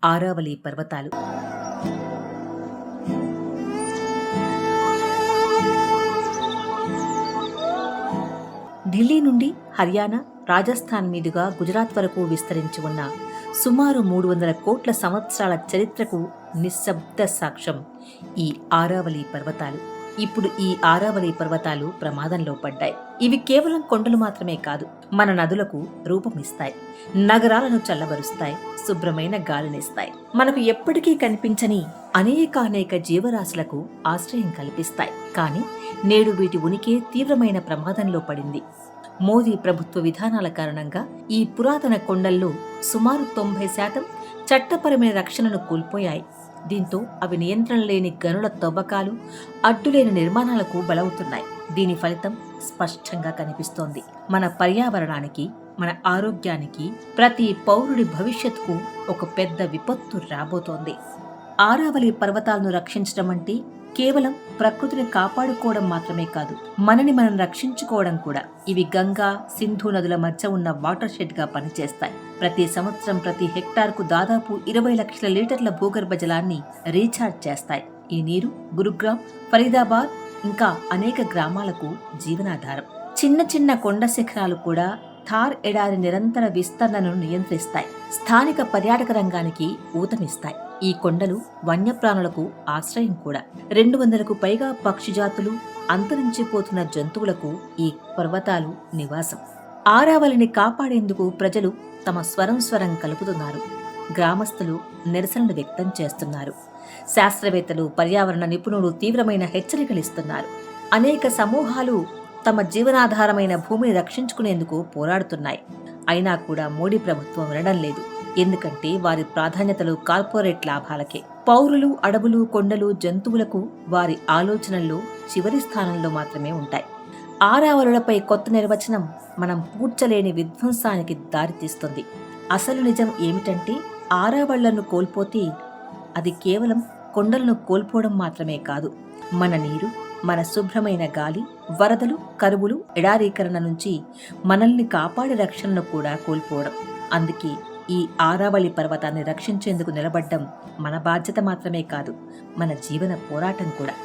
ఆరావళి పర్వతాలు. ఢిల్లీ నుండి హర్యానా, రాజస్థాన్ మీదుగా గుజరాత్ వరకు విస్తరించి ఉన్న సుమారు 300 కోట్ల సంవత్సరాల చరిత్రకు నిశ్శబ్ద సాక్ష్యం ఈ ఆరావళి పర్వతాలు. ఇప్పుడు ఈ ఆరావళి పర్వతాలు ప్రమాదంలో పడ్డాయి. ఇవి కేవలం కొండలు మాత్రమే కాదు, మన నదులకు రూపమిస్తాయి, నగరాలను చల్లబరుస్తాయి, శుభ్రమైన గాలినిస్తాయి, మనకు ఎప్పటికీ కనిపించని అనేక జీవరాశులకు ఆశ్రయం కల్పిస్తాయి. కానీ నేడు వీటి ఉనికి తీవ్రమైన ప్రమాదంలో పడింది. మోదీ ప్రభుత్వ విధానాల కారణంగా ఈ పురాతన కొండల్లో సుమారు 90% చట్టపరమైన రక్షణను కోల్పోయాయి. దీంతో అవి నియంత్రణ లేని గనుల తవ్వకాలు, అడ్డులేని నిర్మాణాలకు బలవుతున్నాయి. దీని ఫలితం స్పష్టంగా కనిపిస్తోంది. మన పర్యావరణానికి, మన ఆరోగ్యానికి, ప్రతి పౌరుడి భవిష్యత్తుకు ఒక పెద్ద విపత్తు రాబోతోంది. ఆరావళి పర్వతాలను రక్షించడం అంటే కేవలం ప్రకృతిని కాపాడుకోవడం మాత్రమే కాదు, మనని మనం రక్షించుకోవడం కూడా. ఇవి గంగా, సింధు నదుల మధ్య ఉన్న వాటర్ షెడ్ గా పనిచేస్తాయి. ప్రతి సంవత్సరం ప్రతి హెక్టార్కు దాదాపు 20 లక్షల లీటర్ల భూగర్భ జలాన్ని రీఛార్జ్ చేస్తాయి. ఈ నీరు గురుగ్రామ్, ఫరీదాబాద్ ఇంకా అనేక గ్రామాలకు జీవనాధారం. చిన్న కొండ శిఖరాలు కూడా థార్ ఎడారి నిరంతర విస్తరణను నియంత్రిస్తాయి, స్థానిక పర్యాటక రంగానికి ఊతమిస్తాయి. ఈ కొండలు వన్యప్రాణులకు ఆశ్రయం కూడా. 200కు పైగా పక్షి జాతులు, అంతరించిపోతున్న జంతువులకు ఈ పర్వతాలు నివాసం. ఆరావళిని కాపాడేందుకు ప్రజలు తమ స్వరం కలుపుతున్నారు. గ్రామస్తులు నిరసనలు వ్యక్తం చేస్తున్నారు. శాస్త్రవేత్తలు, పర్యావరణ నిపుణులు తీవ్రమైన హెచ్చరికలిస్తున్నారు. అనేక సమూహాలు తమ జీవనాధారమైన భూమిని రక్షించుకునేందుకు పోరాడుతున్నాయి. అయినా కూడా మోడీ ప్రభుత్వం వినడం లేదు. ఎందుకంటే వారి ప్రాధాన్యతలు కార్పొరేట్ లాభాలకే. పౌరులు, అడవులు, కొండలు, జంతువులకు వారి ఆలోచనల్లో చివరి స్థానంలో మాత్రమే ఉంటాయి. ఆరావళులపై కొత్త నిర్వచనం మనం పూడ్చలేని విధ్వంసానికి దారితీస్తుంది. అసలు నిజం ఏమిటంటే, ఆరావళ్లను కోల్పోతే అది కేవలం కొండలను కోల్పోవడం మాత్రమే కాదు, మన నీరు, మన శుభ్రమైన గాలి, వరదలు, కరువులు, ఎడారీకరణ నుంచి మనల్ని కాపాడే రక్షణను కూడా కోల్పోవడం. అందుకే ఈ ఆరావళి పర్వతాన్ని రక్షించేందుకు నిలబడ్డం మన బాధ్యత మాత్రమే కాదు, మన జీవన పోరాటం కూడా.